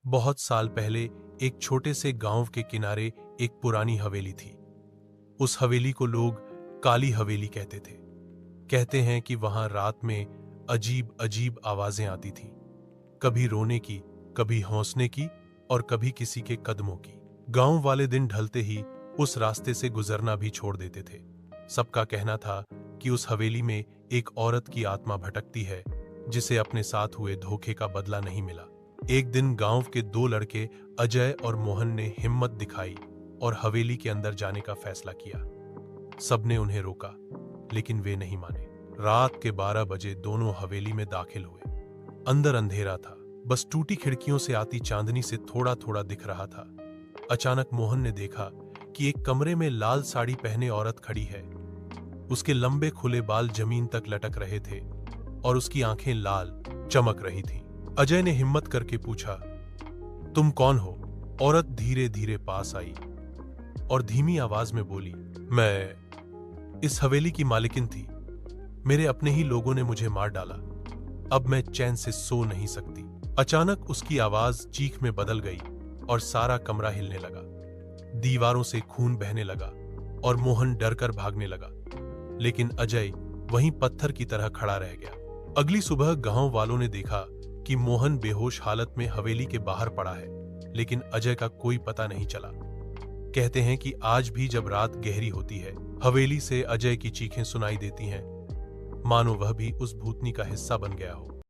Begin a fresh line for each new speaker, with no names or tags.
बहुत साल पहले एक छोटे से गांव के किनारे एक पुरानी हवेली थी। उस हवेली को लोग काली हवेली कहते थे। कहते हैं कि वहां रात में अजीब अजीब आवाजें आती थीं, कभी रोने की, कभी हौंसने की और कभी किसी के कदमों की। गांव वाले दिन ढलते ही उस रास्ते से गुजरना भी छोड़ देते थे। सबका कहना था कि उस हवेली में एक औरत की आत्मा भटकती है, जिसे अपने साथ हुए धोखे का बदला नहीं मिला। एक दिन गांव के दो लड़के अजय और मोहन ने हिम्मत दिखाई और हवेली के अंदर जाने का फैसला किया। सबने उन्हें रोका, लेकिन वे नहीं माने। रात के 12 बजे दोनों हवेली में दाखिल हुए। अंदर अंधेरा था, बस टूटी खिड़कियों से आती चांदनी से थोड़ा थोड़ा दिख रहा था। अचानक मोहन ने देखा कि एक कमरे में लाल साड़ी पहने औरत खड़ी है। उसके लंबे खुले बाल जमीन तक लटक रहे थे और उसकी आंखें लाल चमक रही थीं। अजय ने हिम्मत करके पूछा, तुम कौन हो? औरत धीरे धीरे पास आई और धीमी आवाज में बोली, मैं इस हवेली की मालिकिन थी। मेरे अपने ही लोगों ने मुझे मार डाला। अब मैं चैन से सो नहीं सकती। अचानक उसकी आवाज चीख में बदल गई और सारा कमरा हिलने लगा। दीवारों से खून बहने लगा और मोहन डरकर भागने लगा, लेकिन अजय वहीं पत्थर की तरह खड़ा रह गया। अगली सुबह गांव वालों ने देखा कि मोहन बेहोश हालत में हवेली के बाहर पड़ा है, लेकिन अजय का कोई पता नहीं चला। कहते हैं कि आज भी जब रात गहरी होती है, हवेली से अजय की चीखें सुनाई देती हैं, मानो वह भी उस भूतनी का हिस्सा बन गया हो।